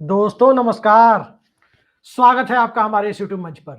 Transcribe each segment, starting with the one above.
दोस्तों नमस्कार। स्वागत है आपका हमारे इस यूट्यूब मंच पर।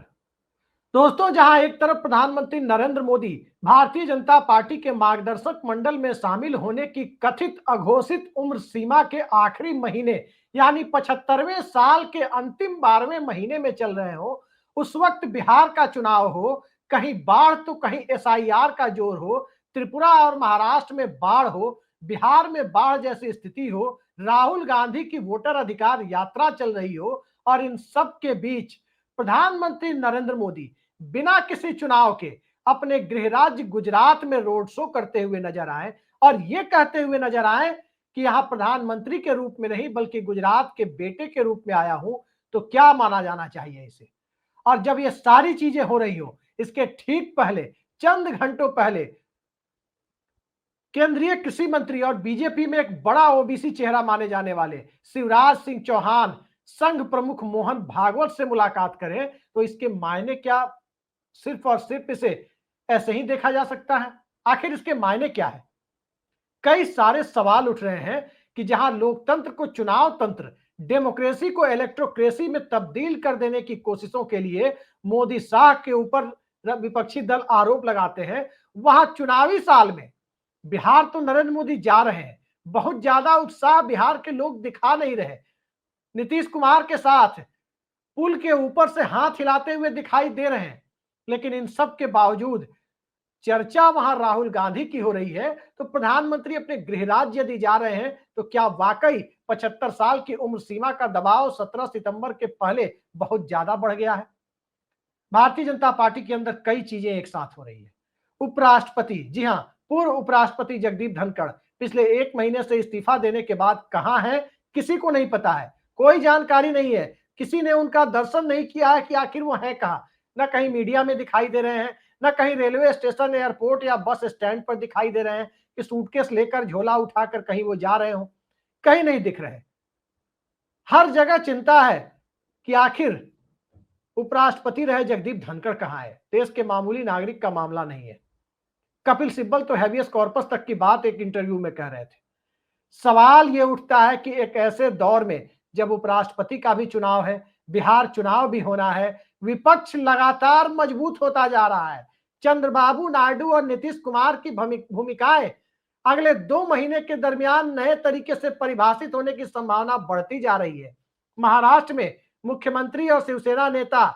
दोस्तों, जहां एक तरफ प्रधानमंत्री नरेंद्र मोदी भारतीय जनता पार्टी के मार्गदर्शक मंडल में शामिल होने की कथित अघोषित उम्र सीमा के आखिरी महीने यानी 75वें साल के अंतिम 12वें महीने में चल रहे हो, उस वक्त बिहार का चुनाव हो, कहीं बाढ़ तो कहीं एसआईआर का जोर हो, त्रिपुरा और महाराष्ट्र में बाढ़ हो, बिहार में बाढ़ जैसी स्थिति हो, राहुल गांधी की वोटर अधिकार यात्रा चल रही हो, और इन सब के बीच प्रधानमंत्री नरेंद्र मोदी बिना किसी चुनाव के अपने गृह राज्य गुजरात में रोड शो करते हुए नजर आए और ये कहते हुए नजर आए कि यहां प्रधानमंत्री के रूप में नहीं बल्कि गुजरात के बेटे के रूप में आया हूं। तो क्या माना जाना चाहिए इसे? और जब ये सारी चीजें हो रही हो, इसके ठीक पहले, चंद घंटों पहले, केंद्रीय कृषि मंत्री और बीजेपी में एक बड़ा ओबीसी चेहरा माने जाने वाले शिवराज सिंह चौहान संघ प्रमुख मोहन भागवत से मुलाकात करें तो इसके मायने क्या? सिर्फ और सिर्फ इसे ऐसे ही देखा जा सकता है? आखिर इसके मायने क्या है? कई सारे सवाल उठ रहे हैं कि जहां लोकतंत्र को चुनाव तंत्र, डेमोक्रेसी को इलेक्ट्रोक्रेसी में तब्दील कर देने की कोशिशों के लिए मोदी शाह के ऊपर विपक्षी दल आरोप लगाते हैं, वहां चुनावी साल में बिहार तो नरेंद्र मोदी जा रहे हैं, बहुत ज्यादा उत्साह बिहार के लोग दिखा नहीं रहे। नीतीश कुमार के साथ पुल के ऊपर से हाथ हिलाते हुए दिखाई दे रहे हैं, लेकिन इन सब के बावजूद चर्चा वहां राहुल गांधी की हो रही है। तो प्रधानमंत्री अपने गृह राज्य यदि जा रहे हैं तो क्या वाकई 75 साल की उम्र सीमा का दबाव 17 सितंबर के पहले बहुत ज्यादा बढ़ गया है? भारतीय जनता पार्टी के अंदर कई चीजें एक साथ हो रही है। उपराष्ट्रपति, जी हां, पूर्व उपराष्ट्रपति जगदीप धनखड़ पिछले 1 महीने से इस्तीफा देने के बाद कहां है, किसी को नहीं पता है, कोई जानकारी नहीं है। किसी ने उनका दर्शन नहीं किया है कि आखिर वो है कहां। न कहीं मीडिया में दिखाई दे रहे हैं, न कहीं रेलवे स्टेशन, एयरपोर्ट या बस स्टैंड पर दिखाई दे रहे हैं कि सूटकेस लेकर, झोला उठाकर कहीं वो जा रहे हो, कहीं नहीं दिख रहे। हर जगह चिंता है कि आखिर उपराष्ट्रपति रहे जगदीप धनखड़ कहां है। देश के मामूली नागरिक का मामला नहीं है। कपिल सिब्बल तो हैवियस कॉर्पस तक की बात एक इंटरव्यू में कह रहे थे। सवाल ये उठता है कि एक ऐसे दौर में जब उपराष्ट्रपति का भी चुनाव है, बिहार चुनाव भी होना है, विपक्ष लगातार मजबूत होता जा रहा है, चंद्रबाबू नायडू और नीतीश कुमार की भूमिकाएं अगले 2 महीने के दरमियान नए तरीके से परिभाषित होने की संभावना बढ़ती जा रही है। महाराष्ट्र में मुख्यमंत्री और शिवसेना नेता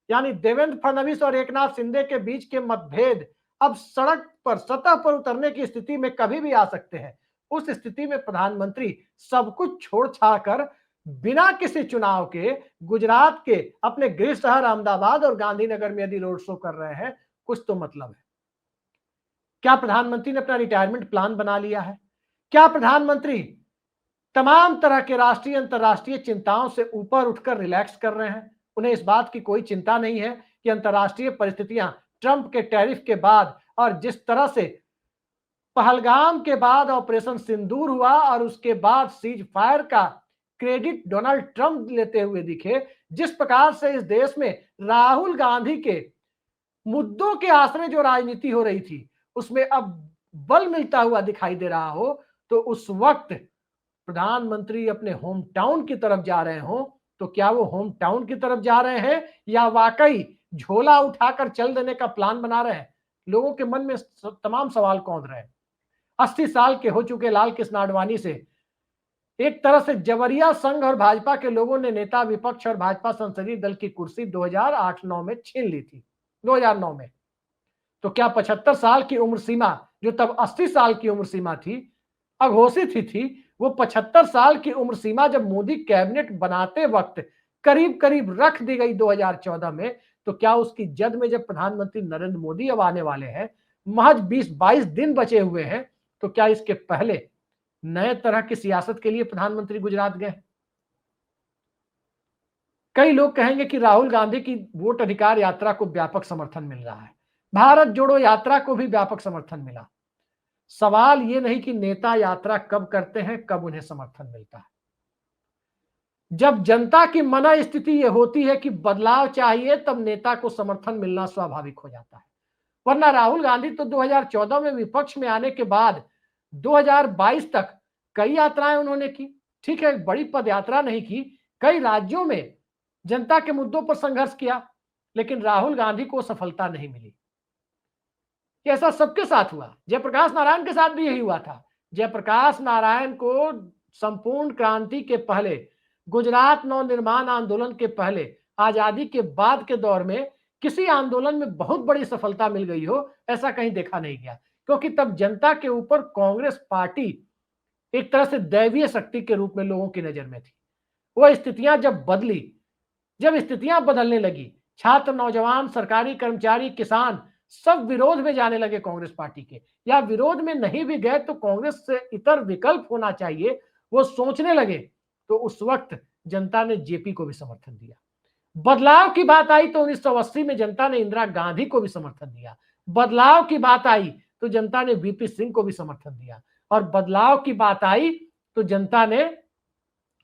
यानी देवेंद्र फडणवीस और एकनाथ शिंदे के बीच के मतभेद अब सड़क पर, सतह पर उतरने की स्थिति में कभी भी आ सकते हैं। उस स्थिति में प्रधानमंत्री सब कुछ छोड़ छाड़ कर बिना किसी चुनाव के गुजरात के अपने गृह शहर अहमदाबाद और गांधीनगर में यदि रोड शो कर रहे हैं, कुछ तो मतलब है। क्या प्रधानमंत्री ने अपना रिटायरमेंट प्लान बना लिया है? क्या प्रधानमंत्री तमाम तरह के राष्ट्रीय अंतर्राष्ट्रीय चिंताओं से ऊपर उठकर रिलैक्स कर रहे हैं? उन्हें इस बात की कोई चिंता नहीं है कि अंतर्राष्ट्रीय परिस्थितियां ट्रंप के टैरिफ के बाद और जिस तरह से पहलगाम के बाद ऑपरेशन सिंदूर हुआ और उसके बाद सीज फायर का क्रेडिट डोनाल्ड ट्रंप लेते हुए दिखे, जिस प्रकार से इस देश में राहुल गांधी के मुद्दों के आश्रय जो राजनीति हो रही थी उसमें अब बल मिलता हुआ दिखाई दे रहा हो, तो उस वक्त प्रधानमंत्री अपने होम टाउन की तरफ जा रहे हो, तो क्या वो होम टाउन की तरफ जा रहे हैं या वाकई झोला उठाकर चल देने का प्लान बना रहे हैं? लोगों के मन में तमाम सवाल कौंध रहे हैं। 80 साल के हो चुके लाल कृष्ण आडवाणी से एक तरह से जबरिया संघ और भाजपा के लोगों ने नेता विपक्ष और भाजपा संसदीय दल की कुर्सी 2008-9 में छीन ली थी। 2009 में तो क्या 75 साल की उम्र सीमा, जो तब 80 साल की उम्र सीमा थी, अघोषित ही थी, वो 75 साल की उम्र सीमा जब मोदी कैबिनेट बनाते वक्त करीब करीब रख दी गई 2014 में, तो क्या उसकी जद में जब प्रधानमंत्री नरेंद्र मोदी अब आने वाले हैं, महज 20-22 दिन बचे हुए हैं, तो क्या इसके पहले नए तरह की सियासत के लिए प्रधानमंत्री गुजरात गए? कई लोग कहेंगे कि राहुल गांधी की वोट अधिकार यात्रा को व्यापक समर्थन मिल रहा है, भारत जोड़ो यात्रा को भी व्यापक समर्थन मिला। सवाल ये नहीं कि नेता यात्रा कब करते हैं, कब उन्हें समर्थन मिलता है। जब जनता की मना स्थिति ये होती है कि बदलाव चाहिए, तब नेता को समर्थन मिलना स्वाभाविक हो जाता है। वरना राहुल गांधी तो 2014 में विपक्ष में आने के बाद 2022 तक कई यात्राएं उन्होंने की। ठीक है, बड़ी पदयात्रा नहीं की, कई राज्यों में जनता के मुद्दों पर संघर्ष किया, लेकिन राहुल गांधी को सफलता नहीं मिली। ऐसा सबके साथ हुआ, जयप्रकाश नारायण के साथ भी यही हुआ था। जयप्रकाश नारायण को संपूर्ण क्रांति के पहले, गुजरात नवनिर्माण आंदोलन के पहले, आजादी के बाद के दौर में किसी आंदोलन में बहुत बड़ी सफलता मिल गई हो, ऐसा कहीं देखा नहीं गया। क्योंकि तब जनता के ऊपर कांग्रेस पार्टी एक तरह से दैवीय शक्ति के रूप में लोगों की नजर में थी। वह स्थितियां जब बदली, जब स्थितियां बदलने लगी, छात्र, नौजवान, सरकारी कर्मचारी, किसान सब विरोध में जाने लगे कांग्रेस पार्टी के, या विरोध में नहीं भी गए तो कांग्रेस से इतर विकल्प होना चाहिए, वो सोचने लगे, तो उस वक्त जनता ने जेपी को भी समर्थन दिया। बदलाव की बात आई तो 1980 में जनता ने इंदिरा गांधी को भी समर्थन दिया। बदलाव की बात आई तो जनता ने वीपी सिंह को भी समर्थन दिया, और बदलाव की बात आई तो जनता ने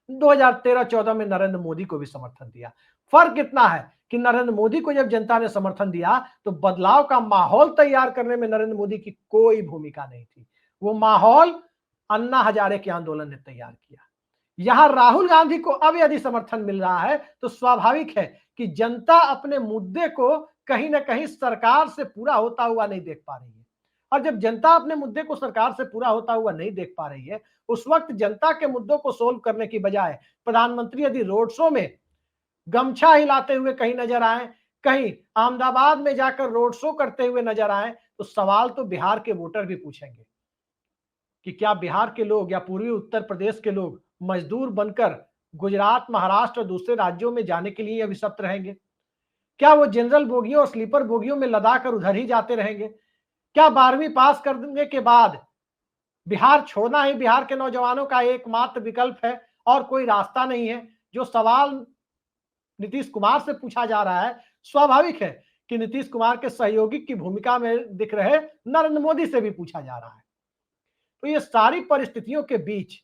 2013-14 में नरेंद्र मोदी को भी समर्थन दिया। फर्क इतना है कि नरेंद्र मोदी को जब जनता ने समर्थन दिया तो बदलाव का माहौल तैयार करने में नरेंद्र मोदी की कोई भूमिका नहीं थी। वो माहौल अन्ना हजारे के आंदोलन ने तैयार किया। यहां राहुल गांधी को अब यदि समर्थन मिल रहा है तो स्वाभाविक है कि जनता अपने मुद्दे को कहीं ना कहीं सरकार से पूरा होता हुआ नहीं देख पा रही है। और जब जनता अपने मुद्दे को सरकार से पूरा होता हुआ नहीं देख पा रही है, उस वक्त जनता के मुद्दों को सोल्व करने की बजाय प्रधानमंत्री यदि रोड शो में गमछा हिलाते हुए कहीं नजर आए, कहीं अहमदाबाद में जाकर रोड शो करते हुए नजर आए, तो सवाल तो बिहार के वोटर भी पूछेंगे कि क्या बिहार के लोग या पूर्वी उत्तर प्रदेश के लोग मजदूर बनकर गुजरात, महाराष्ट्र और दूसरे राज्यों में जाने के लिए अभिशप्त रहेंगे? क्या वो जनरल बोगियों और स्लीपर बोगियों में लदा कर उधर ही जाते रहेंगे? क्या 12वीं पास करने के बाद बिहार छोड़ना ही बिहार के नौजवानों का एकमात्र विकल्प है और कोई रास्ता नहीं है? जो सवाल नीतीश कुमार से पूछा जा रहा है, स्वाभाविक है कि नीतीश कुमार के सहयोगी की भूमिका में दिख रहे नरेंद्र मोदी से भी पूछा जा रहा है। तो ये सारी परिस्थितियों के बीच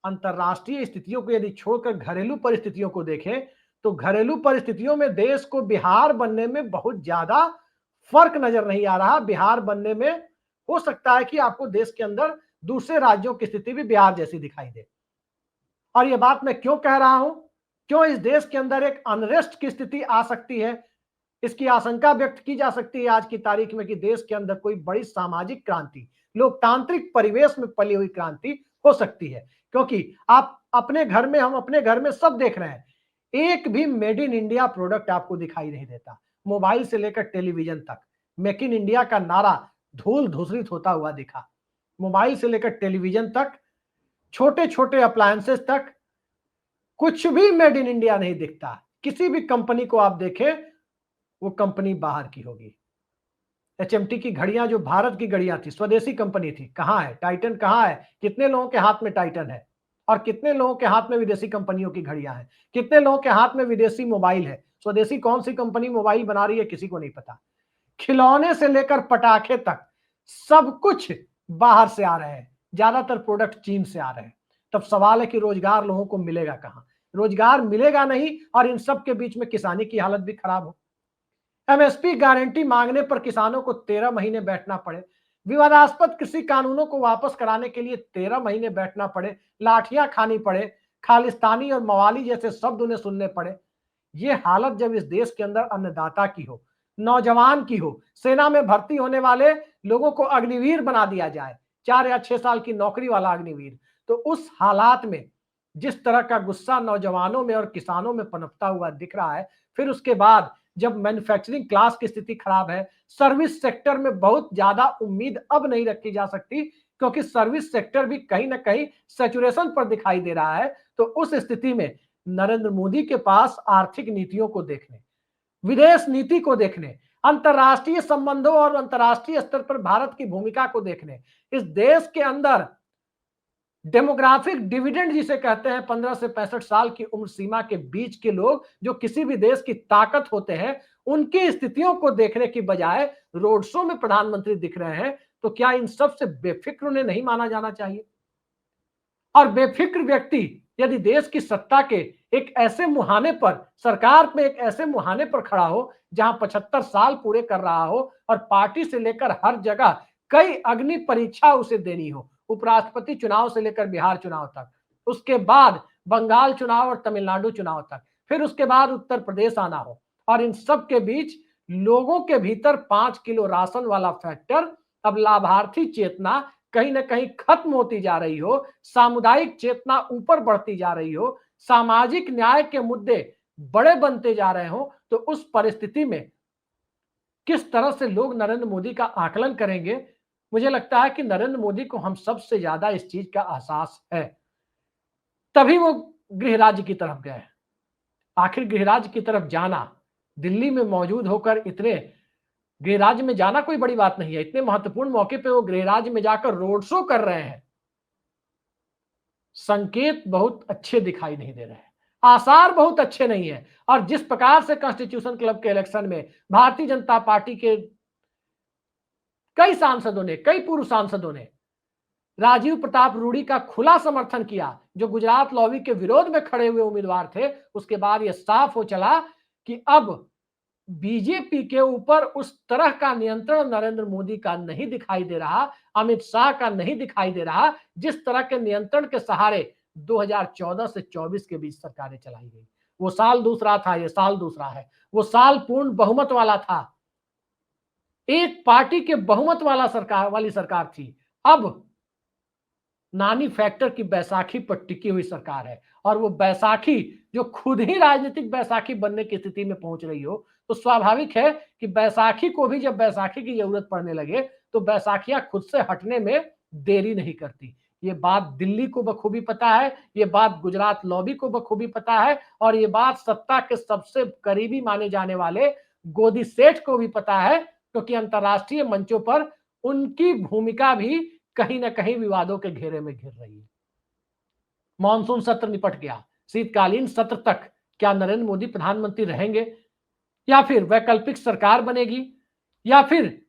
अंतरराष्ट्रीय स्थितियों को यदि छोड़कर घरेलू परिस्थितियों को देखें, तो घरेलू परिस्थितियों में देश को बिहार बनने में बहुत ज्यादा फर्क नजर नहीं आ रहा। बिहार बनने में हो सकता है कि आपको देश के अंदर दूसरे राज्यों की स्थिति भी बिहार जैसी दिखाई दे। और यह बात मैं क्यों कह रहा हूं, क्यों इस देश के अंदर एक अनरेस्ट की स्थिति आ सकती है, इसकी आशंका व्यक्त की जा सकती है आज की तारीख में कि देश के अंदर कोई बड़ी सामाजिक क्रांति, लोकतांत्रिक परिवेश में पली हुई क्रांति हो सकती है। क्योंकि आप अपने घर में, हम अपने घर में सब देख रहे हैं, एक भी मेड इन इंडिया प्रोडक्ट आपको दिखाई नहीं देता। मोबाइल से लेकर टेलीविजन तक मेक इन इंडिया का नारा धूल धूसरित होता हुआ दिखा। मोबाइल से लेकर टेलीविजन तक, छोटे छोटे अप्लायंसेस तक, कुछ भी मेड इन इंडिया नहीं दिखता। किसी भी कंपनी को आप देखें, वो कंपनी बाहर की होगी। एचएमटी की घड़ियां जो भारत की घड़ियां थी, स्वदेशी कंपनी थी, कहां है? टाइटन कहां है? कितने लोगों के हाथ में टाइटन है और कितने लोगों के हाथ में विदेशी कंपनियों की घड़ियां हैं? कितने लोगों के हाथ में विदेशी मोबाइल है? स्वदेशी कौन सी कंपनी मोबाइल बना रही है किसी को नहीं पता। खिलौने से लेकर पटाखे तक सब कुछ बाहर से आ रहे हैं, ज्यादातर प्रोडक्ट चीन से आ रहे हैं। तब सवाल है कि रोजगार लोगों को मिलेगा कहां? रोजगार मिलेगा नहीं, और इन सब के बीच में किसानी की हालत भी खराब हो। एमएसपी गारंटी मांगने पर किसानों को 13 महीने बैठना पड़े, विवादास्पद कृषि कानूनों को वापस कराने के लिए 13 महीने बैठना पड़े, लाठियां खानी पड़े, खालिस्तानी और मवाली जैसे शब्द उन्हें सुनने पड़े। ये हालत जब इस देश के अंदर अन्नदाता की हो, नौजवान की हो, सेना में भर्ती होने वाले लोगों को अग्निवीर बना दिया जाए, 4 या 6 साल की नौकरी वाला अग्निवीर, तो उस हालात में जिस तरह का गुस्सा नौजवानों में और किसानों में पनपता हुआ दिख रहा है, फिर उसके बाद जब मैन्युफैक्चरिंग क्लास की स्थिति खराब है, सर्विस सेक्टर में बहुत ज्यादा उम्मीद अब नहीं रखी जा सकती, क्योंकि सर्विस सेक्टर भी कहीं ना कहीं सैचुरेशन पर दिखाई दे रहा है। तो उस स्थिति में नरेंद्र मोदी के पास आर्थिक नीतियों को देखने, विदेश नीति को देखने, अंतर्राष्ट्रीय संबंधों और अंतर्राष्ट्रीय स्तर पर भारत की भूमिका को देखने, इस देश के अंदर डेमोग्राफिक डिविडेंड जिसे कहते हैं, 15 से 65 साल की उम्र सीमा के बीच के लोग जो किसी भी देश की ताकत होते हैं, उनकी स्थितियों को देखने की बजाय रोड शो में प्रधानमंत्री दिख रहे हैं, तो क्या इन सब से बेफिक्र उन्हें नहीं माना जाना चाहिए? और बेफिक्र व्यक्ति यदि देश की सत्ता के एक ऐसे मुहाने पर, सरकार में एक ऐसे मुहाने पर खड़ा हो जहां 75 साल पूरे कर रहा हो और पार्टी से लेकर हर जगह कई अग्नि परीक्षा उसे देनी हो, उपराष्ट्रपति चुनाव से लेकर बिहार चुनाव तक, उसके बाद बंगाल चुनाव और तमिलनाडु चुनाव तक, फिर उसके बाद उत्तर प्रदेश आना हो, और इन सब के बीच लोगों के भीतर 5 किलो राशन वाला फैक्टर, अब लाभार्थी चेतना कहीं ना कहीं खत्म होती जा रही हो, सामुदायिक चेतना ऊपर बढ़ती जा रही हो, सामाजिक न्याय के मुद्दे बड़े बनते जा रहे हो, तो उस परिस्थिति में किस तरह से लोग नरेंद्र मोदी का आकलन करेंगे? मुझे लगता है कि नरेंद्र मोदी को हम सबसे ज्यादा इस चीज का एहसास है, तभी वो गृह राज्य की तरफ गए। आखिर गृह राज्य की तरफ जाना, दिल्ली में मौजूद होकर इतने, गृह राज्य में जाना कोई बड़ी बात नहीं है, इतने महत्वपूर्ण मौके पे वो गृह राज्य में जाकर रोड शो कर रहे हैं, संकेत बहुत अच्छे दिखाई नहीं दे रहे हैं, आसार बहुत अच्छे नहीं है। और जिस प्रकार से कॉन्स्टिट्यूशन क्लब के इलेक्शन में भारतीय जनता पार्टी के कई सांसदों ने, कई पूर्व सांसदों ने राजीव प्रताप रूडी का खुला समर्थन किया, जो गुजरात लॉबी के विरोध में खड़े हुए उम्मीदवार थे, उसके बाद यह साफ हो चला कि अब बीजेपी के ऊपर उस तरह का नियंत्रण नरेंद्र मोदी का नहीं दिखाई दे रहा, अमित शाह का नहीं दिखाई दे रहा, जिस तरह के नियंत्रण के सहारे 2014 से 24 के बीच सरकारें चलाई गई। वो साल दूसरा था, ये साल दूसरा है। वो साल पूर्ण बहुमत वाला था, एक पार्टी के बहुमत वाली सरकार थी। अब नानी फैक्टर की बैसाखी पर टिकी हुई सरकार है, और वो बैसाखी जो खुद ही राजनीतिक बैसाखी बनने की स्थिति में पहुंच रही हो, तो स्वाभाविक है कि बैसाखी को भी जब बैसाखी की जरूरत पड़ने लगे, तो बैसाखियां खुद से हटने में देरी नहीं करती। ये बात दिल्ली को बखूबी पता है, ये बात गुजरात लॉबी को बखूबी पता है, और ये बात सत्ता के सबसे करीबी माने जाने वाले गोदी सेठ को भी पता है, क्योंकि अंतर्राष्ट्रीय मंचों पर उनकी भूमिका भी कहीं ना कहीं विवादों के घेरे में घिर रही है। मॉनसून सत्र निपट गया, शीतकालीन सत्र तक क्या नरेंद्र मोदी प्रधानमंत्री रहेंगे, या फिर वैकल्पिक सरकार बनेगी, या फिर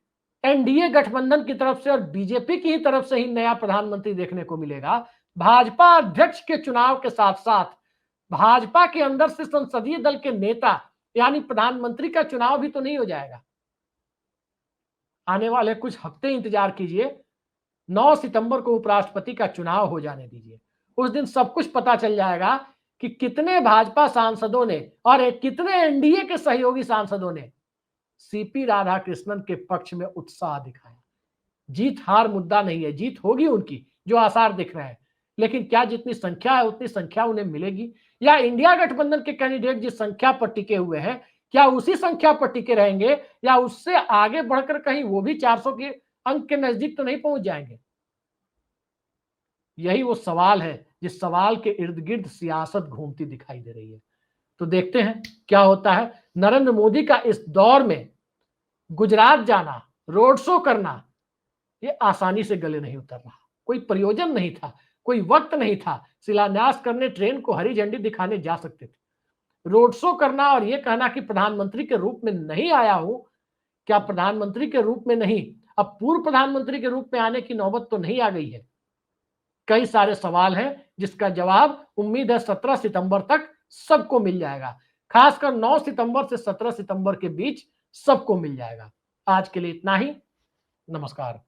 एनडीए गठबंधन की तरफ से और बीजेपी की ही तरफ से ही नया प्रधानमंत्री देखने को मिलेगा? भाजपा अध्यक्ष के चुनाव के साथ साथ भाजपा के अंदर से संसदीय दल के नेता यानी प्रधानमंत्री का चुनाव भी तो नहीं हो जाएगा? आने वाले कुछ हफ्ते इंतजार कीजिए, 9 सितंबर को उपराष्ट्रपति का चुनाव हो जाने दीजिए, उस दिन सब कुछ पता चल जाएगा कि कितने भाजपा सांसदों ने और कितने एनडीए के सहयोगी सांसदों ने सीपी राधाकृष्णन के पक्ष में उत्साह दिखाया। जीत हार मुद्दा नहीं है, जीत होगी उनकी, जो आसार दिख रहे हैं, लेकिन क्या जितनी संख्या है उतनी संख्या उन्हें मिलेगी, या इंडिया गठबंधन के कैंडिडेट जिस संख्या पर टिके हुए हैं क्या उसी संख्या पर टिके रहेंगे, या उससे आगे बढ़कर कहीं वो भी 400 के अंक के नजदीक तो नहीं पहुंच जाएंगे? यही वो सवाल है जिस सवाल के इर्द गिर्द सियासत घूमती दिखाई दे रही है। तो देखते हैं क्या होता है। नरेंद्र मोदी का इस दौर में गुजरात जाना, रोड शो करना, ये आसानी से गले नहीं उतर रहा। कोई प्रयोजन नहीं था, कोई वक्त नहीं था। शिलान्यास करने, ट्रेन को हरी झंडी दिखाने जा सकते थे। रोड शो करना और ये कहना कि प्रधानमंत्री के रूप में नहीं आया हूं, क्या प्रधानमंत्री के रूप में नहीं, अब पूर्व प्रधानमंत्री के रूप में आने की नौबत तो नहीं आ गई है? कई सारे सवाल हैं जिसका जवाब उम्मीद है 17 सितंबर तक सबको मिल जाएगा। खासकर 9 सितंबर से 17 सितंबर के बीच सबको मिल जाएगा। आज के लिए इतना ही। नमस्कार।